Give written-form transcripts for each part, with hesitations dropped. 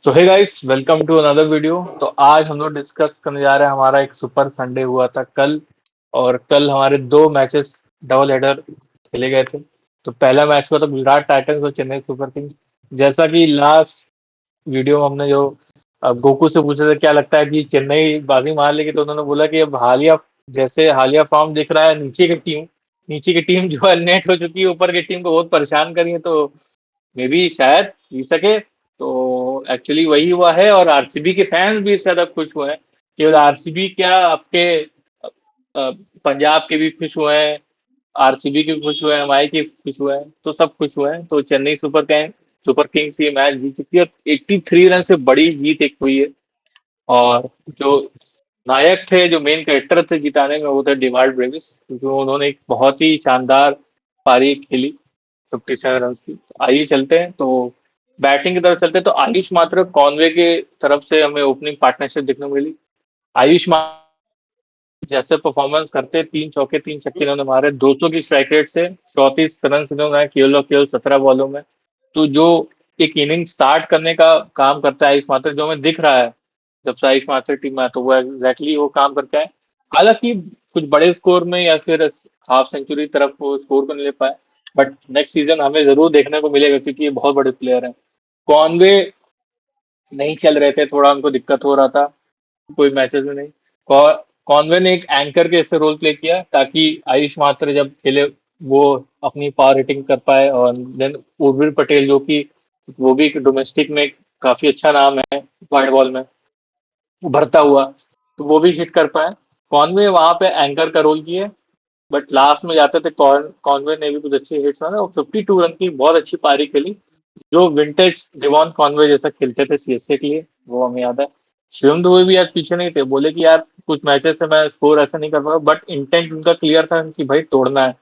तो hey guys, welcome to another video. तो आज हम लोग डिस्कस करने जा रहे हैं। हमारा एक सुपर संडे हुआ था कल, और कल हमारे दो मैचेस डबल हेडर खेले गए थे। तो पहला मैच हुआ था गुजरात टाइटंस और चेन्नई सुपर किंग्स। जैसा कि लास्ट वीडियो में हमने जो गोकू से पूछा था क्या लगता है कि चेन्नई बाजी मार लेगी, तो उन्होंने बोला कि अब हालिया फॉर्म दिख रहा है। नीचे की टीम जो है नेट हो चुकी है, ऊपर की टीम को बहुत परेशान करी है। तो मे बी शायद जीत सके। तो एक्चुअली वही हुआ है, और आरसीबी के फैंस भी इससे ज्यादा खुश हुए हैं। केवल आरसीबी क्या, आपके पंजाब के भी खुश हुए हैं, आरसीबी के भी खुश हुए हैं, एमआई के भी खुश हुए हैं, तो सब खुश हुए हैं। तो चेन्नई सुपर किंग्स ये मैच जीत चुकी है। 83 रन से बड़ी जीत एक हुई है। और जो नायक थे, जो मेन कैरेक्टर थे जिताने में, वो थे डिवाल्ड ब्रेविस, क्योंकि उन्होंने एक बहुत ही शानदार पारी खेली 57 रन की। आइए चलते हैं तो बैटिंग की तरफ चलते हैं। तो आयुष मात्र कॉनवे के तरफ से हमें ओपनिंग पार्टनरशिप देखने को मिली। आयुष मात्र जैसे परफॉर्मेंस करते, 3 चौके 3 छक्के इन्होंने मारे, 200 की स्ट्राइक रेट से 34 रन इन्होंने बनाए केवल और केवल 17 बॉलों में। तो जो एक इनिंग स्टार्ट करने का काम करता है आयुष मात्र, जो हमें दिख रहा है जब से आयुष मात्र टीम में है, तो वो एग्जैक्टली वो काम करता है। हालांकि कुछ बड़े स्कोर में या फिर हाफ सेंचुरी तरफ वो स्कोर को नहीं ले पाए, बट नेक्स्ट सीजन हमें जरूर देखने को मिलेगा, क्योंकि ये बहुत बड़े प्लेयर हैं। कॉनवे नहीं चल रहे थे, थोड़ा उनको दिक्कत हो रहा था कोई मैचेस में नहीं। कॉनवे ने एक एंकर के ऐसे रोल प्ले किया ताकि आयुष मात्र जब खेले वो अपनी पावर हिटिंग कर पाए। और देन उर्विल पटेल, जो कि वो भी डोमेस्टिक में काफी अच्छा नाम है वाइड बॉल में उभरता हुआ, तो वो भी हिट कर पाए। कॉनवे वहां पे एंकर का रोल किए, बट लास्ट में जाते थे कॉनवे ने भी कुछ अच्छे हिट्स मारे और 52 रन की बहुत अच्छी पारी खेली। जो विंटेज डिवॉन कॉनवे जैसा खेलते थे सीएसए के लिए, वो हमें याद है। शिवम दुबे भी आज पीछे नहीं थे, बोले कि यार कुछ मैचेस से मैं स्कोर ऐसा नहीं कर पाऊंगा, बट इंटेंट उनका क्लियर था कि भाई तोड़ना है।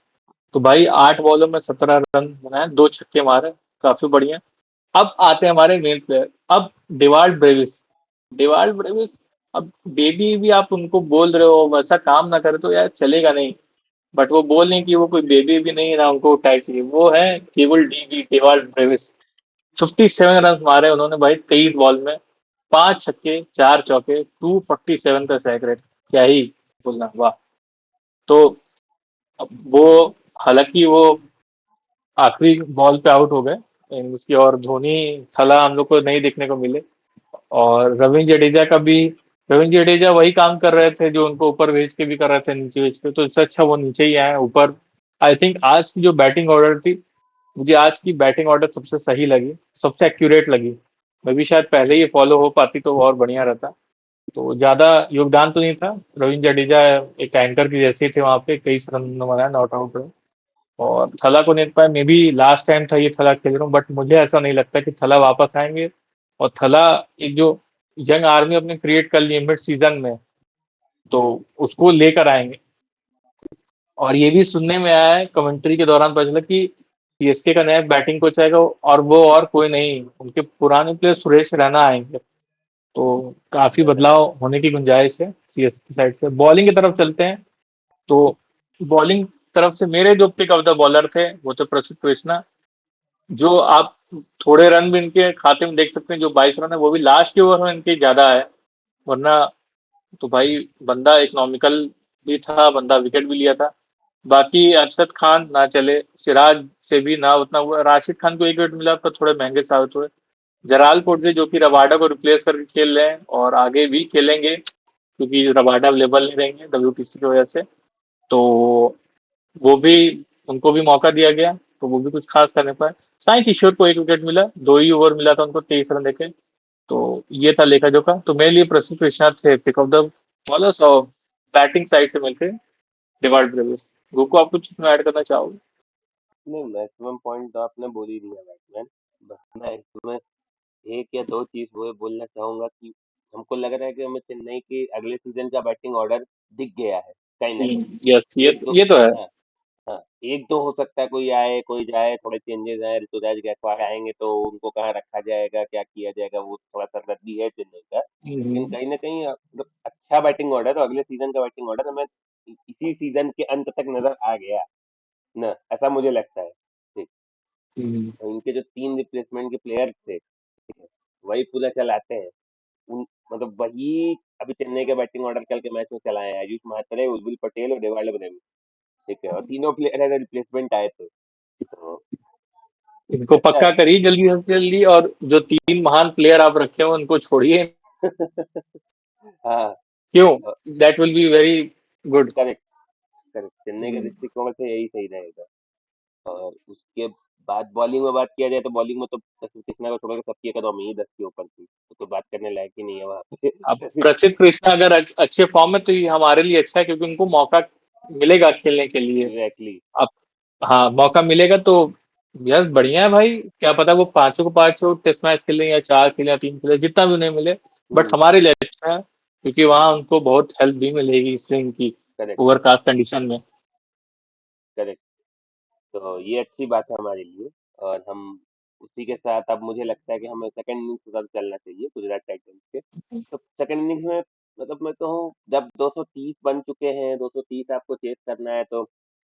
तो भाई 8 बॉलों में 17 रन बनाए, 2 छक्के मारे, काफी बढ़िया। अब आते हैं हमारे मेन प्लेयर। अब डिवाल्ड ब्रेविस। अब बेबी भी आप उनको बोल रहे हो, वैसा काम ना करे तो यार चलेगा नहीं। बट वो बोल रहे हैं कि वो कोई बेबी भी नहीं है ना, उनको टैग चाहिए। वो है केवल डीबी डिवाल्ड ब्रेविस। 57 रन मारे उन्होंने भाई 23 बॉल में, 5 छक्के 4 चौके, 247 का स्ट्राइक रेट। क्या ही बोलना, वाह। तो अब वो, हालांकि वो आखिरी बॉल पे आउट हो गए उसकी, और धोनी थला हम लोग को नहीं देखने को मिले। और रविंद्र जडेजा वही काम कर रहे थे जो उनको ऊपर भेज के भी कर रहे थे, नीचे भेज के। तो इससे अच्छा वो नीचे ही आए ऊपर। आई थिंक आज की जो बैटिंग ऑर्डर थी, मुझे आज की बैटिंग ऑर्डर सबसे सही लगी, सबसे एक्यूरेट लगी। मैं भी शायद पहले ही फॉलो हो पाती तो और बढ़िया रहता। तो ज्यादा योगदान तो नहीं था। रविंद्र जडेजा एक एंकर की जैसे थे वहां पे, कई रन बनाया नॉट आउट रहे। और थला को नहीं पाया, मे बी लास्ट टाइम था ये थला खेल रहा हूँ, बट मुझे ऐसा नहीं लगता कि थला वापस आएंगे। और थला एक जो यंग आर्मी अपने क्रिएट कर ली है मिड सीजन में, तो उसको लेकर आएंगे। और ये भी सुनने में आया है कमेंट्री के दौरान पता चला कि सीएसके का नया बैटिंग कोच आएगा, और वो और कोई नहीं, उनके पुराने प्लेयर सुरेश रैना आएंगे। तो काफी बदलाव होने की गुंजाइश है सीएसके साइड से। बॉलिंग की तरफ चलते हैं। तो बॉलिंग तरफ से मेरे जो पिक ऑफ द बॉलर थे वो थे प्रसिद्ध कृष्णा। जो आप थोड़े रन भी इनके खाते में देख सकते हैं, जो 22 रन है वो भी लास्ट के ओवर में इनके ज्यादा है। वरना तो भाई बंदा इकोनॉमिकल भी था, बंदा विकेट भी लिया था। बाकी अरशद खान ना चले, सिराज से भी ना उतना हुआ, राशिद खान को एक विकेट मिला पर थोड़े महंगे साबित हुए। जलाल कोटली जो कि रबाडा को रिप्लेस करके खेल रहे हैं और आगे भी खेलेंगे, क्योंकि रबाडा अवेलेबल नहीं रहेंगे डब्ल्यूटीसी की वजह से। तो वो भी, उनको भी मौका दिया गया, तो वो भी कुछ खास कर नहीं पाए। साई किशोर को एक विकेट मिला, 2 ही ओवर मिला था उनको, 23 रन देके। तो ये था लेखा जोखा। तो मेरे लिए प्रसिद्ध कृष्णा थे पिक ऑफ द बॉलर्स, और बैटिंग साइड से मिलकर डिवाल्ड ब्रेविस। गोको, आप कुछ इसमें ऐड करना चाहोगे? नहीं, मैक्सिमम पॉइंट तो आपने बोल ही दिया बैट्समैन। बस मैं इसमें एक या दो चीज वो बोलना चाहूंगा कि हमको लग रहा है कि हमें चेन्नई के अगले सीजन का बैटिंग ऑर्डर दिख गया है कहीं ना कहीं। यस, एक दो, ये तो है। हाँ, हाँ, एक दो हो सकता है, कोई आए कोई जाए, थोड़े चेंजेस आए, ऋतुराज गायकवाड़ आएंगे तो उनको कहाँ रखा जाएगा, क्या किया जाएगा, वो थोड़ा सा रद्दी है चेन्नई का। लेकिन हम्म, कहीं ना कहीं मतलब अच्छा बैटिंग ऑर्डर, तो अगले सीजन का बैटिंग ऑर्डर हमें इसी सीजन के अंत तक नजर आ गया ना, ऐसा मुझे लगता है। ठीक। हम्म, और इनके जो तीन रिप्लेसमेंट के प्लेयर थे, ठीक है, वही पूरा चलाते हैं। उन मतलब वही अभी चेन्नई के बैटिंग ऑर्डर कल के मैच में चलाए हैं, आयुष म्हात्रे, उर्विल पटेल और डेवाल्ड ब्रेविस। ठीक है, और तीनों प्लेयर रिप्लेसमेंट आए थे। तो इनको अच्छा पक्का करिए जल्दी से जल्दी, और जो 3 महान प्लेयर आप रखे हो उनको छोड़िए। हाँ। क्यों? That will be very good. Correct. Correct, Chennai के दृष्टिकोण से यही सही रहेगा। और उसके बाद बॉलिंग में बात किया जाए तो बॉलिंग में तो प्रसिद्ध कृष्णा को छोड़ के सबकी इकोनॉमी ही 10 के ऊपर थी, तो कोई बात करने लायक ही नहीं है वहां अब पे। प्रसिद्ध कृष्णा अगर अच्छे फॉर्म में, तो ये हमारे लिए अच्छा है क्योंकि उनको मौका मिलेगा खेलने के लिए। एग्जैक्टली। अब हाँ, मौका मिलेगा तो यस बढ़िया है भाई। क्या पता वो पांचों को पांचों टेस्ट मैच खेले या 4 खेले या 3 खेले, जितना भी उन्हें मिले। बट हम्म। हमारे लिए अच्छा है क्योंकि वहां उनको बहुत हेल्प भी मिलेगी स्विंग की करेक्ट। ओवरकास्ट कंडीशन में। करेक्ट। तो ये अच्छी बात है हमारे लिए। और हम उसी के साथ अब मुझे लगता है कि हमें सेकंड इनिंग्स के साथ चलना चाहिए गुजरात टाइटंस के। तो सेकंड इनिंग्स में मतलब मैं कहूँ जब 230 बन चुके हैं, 230 आपको चेस करना है तो।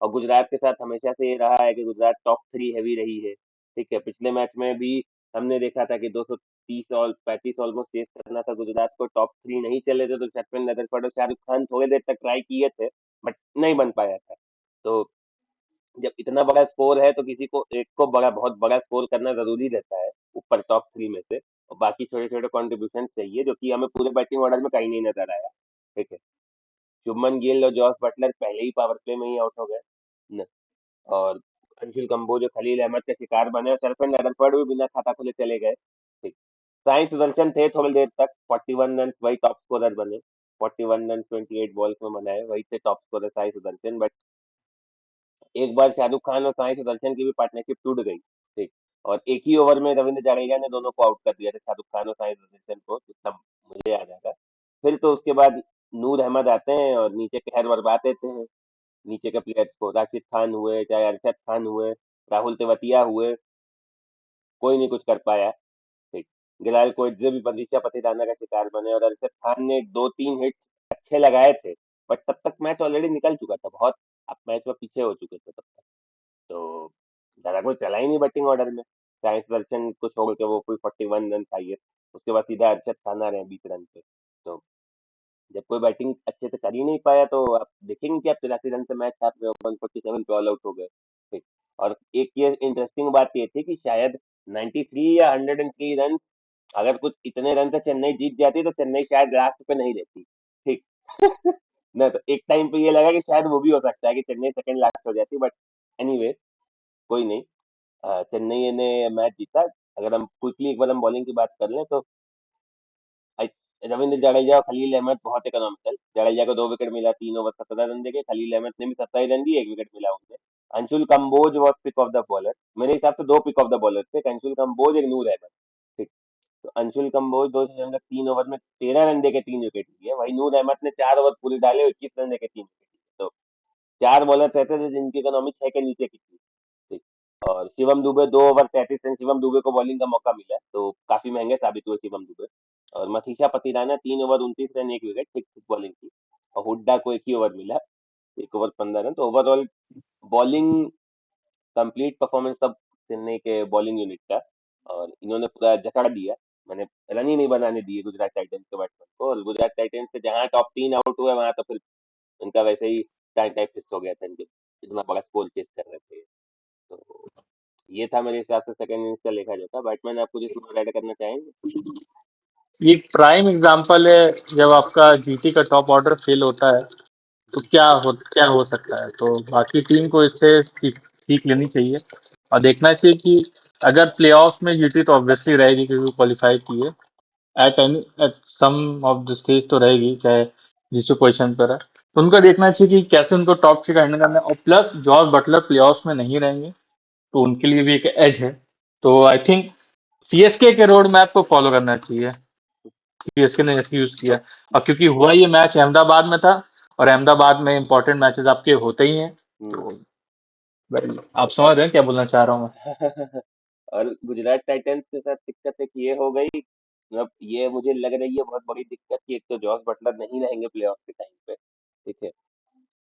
और गुजरात के साथ हमेशा से ये रहा है कि गुजरात टॉप थ्री हैवी रही है। ठीक है, पिछले मैच में भी हमने देखा था कि 230 और 35 ऑलमोस्ट चेस करना था गुजरात को, टॉप थ्री नहीं चले थे, तो सचिन नदरफर्ड और शाहरुख खान थोड़ी देर तक ट्राई किए थे, बट नहीं बन पाया था। तो जब इतना बड़ा स्कोर है तो किसी को एक को बड़ा बहुत बड़ा स्कोर करना जरूरी रहता है ऊपर टॉप थ्री में से, और बाकी छोटे छोटे कॉन्ट्रीब्यूशन चाहिए, जो कि हमें पूरे बैटिंग ऑर्डर में कहीं नहीं नजर आया। ठीक है, शुभमन गिल और जॉस बटलर पहले ही पावर प्ले में ही आउट हो गए न, और अंशुल कंबोज और खलील अहमद के शिकार बने, और सरफेंड रदरफर्ड भी बिना खाता खुले चले गए। ठीक, साई सुदर्शन थे थोड़ी देर तक, 41 रन वही टॉप स्कोरर बने। 41 रन 28 बॉल्स में बनाए, वही थे top scorer Sai Sudarshan. But एक बार शाहरुख खान और साई सुदर्शन की भी पार्टनरशिप टूट गई। ठीक, और एक ही ओवर में रविंद्र जडेजा ने दोनों को आउट कर दिया था, शाहरुख खान और साई सुदर्शन को, जितना मुझे याद आता है। फिर तो उसके बाद नूर अहमद आते हैं और नीचे कहर बरपा देते हैं। नीचे के प्लेयर्स को, राशिद खान हुए, चाहे अरशद खान हुए, राहुल तेवतिया हुए, कोई नहीं कुछ कर पाया। ठीक, गिलाल कोइत्जे भी बंदिशा पतिदाना का शिकार बने, और अरशद खान ने दो तीन हिट्स अच्छे लगाए थे। बट तब तक मैच ऑलरेडी निकल चुका था बहुत, अब मैच में पीछे हो चुके थे तब तक। तो ज्यादा कोई चला ही नहीं बैटिंग ऑर्डर में, साइंस दर्शन को छोड़ के वो कोई 41 रन चाहिए, उसके बाद सीधा अरशद खान आ रहे हैं 20 रन पे। तो जब कोई बैटिंग अच्छे से कर ही नहीं पाया तो आप देखेंगे कि आप 83 रन से मैच हार रहे हो, 147 पे ऑल आउट हो गए। ठीक, और एक ये इंटरेस्टिंग बात ये थी कि शायद 93 या 103 रन, अगर कुछ इतने रन से चेन्नई जीत जाती तो चेन्नई शायद लास्ट पे नहीं रहती। ठीक। ना तो एक टाइम पे ये लगा कि शायद वो भी हो सकता है कि चेन्नई सेकंड लास्ट हो जाती, बट एनीवे, कोई नहीं। चेन्नई ने मैच जीता। अगर हम क्विकली एक बार हम बॉलिंग की बात कर लें तो रविंद्र जडेजा और खलील अहमद बहुत इकोनॉमिकल। जडेजा को 2 विकेट मिला, 3 ओवर 17 रन देके, खलील अहमद ने भी 27 रन दिए, 1 विकेट मिला उन्हें। Anshul Kamboj was pick of the bowler, मेरे हिसाब से दो पिक ऑफ द बॉलर थे, एक अंशुल कंबोज, एक नूर अहमद। ठीक, तो अंशुल कंबोज 2.3 ओवर में 13 रन देके 3 विकेट लिए, वही नूर अहमद ने 4 ओवर पूरे डाले, 21 रन देके 3 विकेट लिए। तो चार बॉलर रहते थे जिनकी इकोनॉमी 6 के नीचे की थी। ठीक, और शिवम दुबे 2 ओवर 33 रन, शिवम दुबे को बॉलिंग का मौका मिला तो काफी महंगे साबित हुए शिवम दुबे। और Matheesha Pathirana 3 over 29 run, 1 wicket, ठीक ठीक बॉलिंग की। और हुड्डा को एक ही ओवर मिला, 1 ओवर 15 रन। तो ओवरऑल बॉलिंग कंप्लीट परफॉर्मेंस सब चेन्नई के बॉलिंग यूनिट का, और इन्होंने पूरा जकड़ दिया। मैंने रन ही नहीं बनाने दिए गुजरात टाइटंस के बैट्समैन को, और गुजरात टाइटंस से जहां टॉप 3 आउट हुए वहां तो फिर इनका वैसे ही टाइम टाइप फिक्स हो गया था, इनके इतना बड़ा स्कोर चेस कर रहे थे। तो ये था मेरे हिसाब से सेकंड इनिंग्स का लेखा जोखा। बैट्समैन आप कुछ इसमें ऐड करना चाहेंगे? ये प्राइम एग्जांपल है जब आपका जीटी का टॉप ऑर्डर फेल होता है तो क्या हो सकता है। तो बाकी टीम को इससे सीख लेनी चाहिए और देखना चाहिए कि अगर प्लेऑफ में जीटी तो ऑब्वियसली रहेगी क्योंकि क्वालिफाई की है। At some of the stage तो रहेगी, चाहे जिस पोजीशन पर है। तो उनको देखना चाहिए कि कैसे उनको टॉप के हैंडल करना है, और प्लस जॉर्ज बटलर प्लेऑफ्स में नहीं रहेंगे तो उनके लिए भी एक एज है। तो आई थिंक सीएसके के रोड मैप को फॉलो करना चाहिए। सीएसके ने ऐसे यूज किया, और क्योंकि हुआ ये मैच अहमदाबाद में था, और अहमदाबाद में इंपॉर्टेंट मैचेस आपके होते ही हैं। हम्म। तो आप समझ रहे हैं क्या बोलना चाह रहा हूँ मैं। और गुजरात टाइटंस के साथ दिक्कत एक ये हो गई, मतलब ये मुझे लग रही है बहुत बड़ी दिक्कत कि एक तो जॉस बटलर नहीं रहेंगे प्लेऑफ के टाइम पे। ठीक है,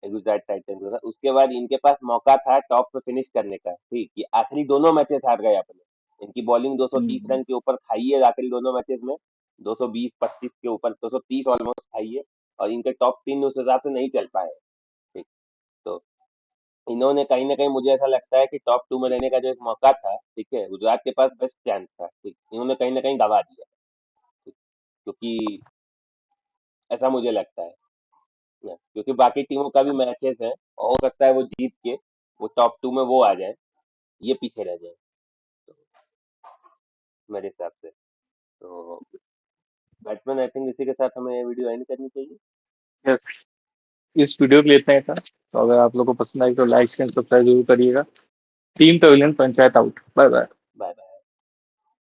गुजरात टाइटंस के साथ उसके बाद इनके पास मौका था टॉप पे फिनिश करने का। ठीक, ये आखिरी दोनों मैचेस हार गए अपने। इनकी बॉलिंग 230 रन के ऊपर खाई है आखिरी दोनों मैचेस में, 220-25 के ऊपर, 230 ऑलमोस्ट खाई है, और इनके टॉप 3 उस हिसाब से नहीं चल पाए। ठीक, तो इन्होंने कहीं ना कहीं, मुझे ऐसा लगता है कि टॉप 2 में रहने का जो एक मौका था, ठीक है, गुजरात के पास बेस्ट चांस था, ठीक, इन्होंने कहीं ना कहीं गवा दिया। ठीक, क्योंकि ऐसा मुझे लगता है ना, क्योंकि बाकी टीमों का भी मैचेस है, और हो सकता है वो जीत के वो टॉप 2 में वो आ जाए, ये पीछे रह जाए, तो मेरे हिसाब से। तो बैट्समैन, आई थिंक इसी के साथ हमें वीडियो एंड करनी चाहिए। यस, इस वीडियो के लिए इतना ही था। तो अगर आप लोगों को पसंद आई तो लाइक शेयर सब्सक्राइब जरूर करिएगा। Team pavilion panchayat out. Bye bye.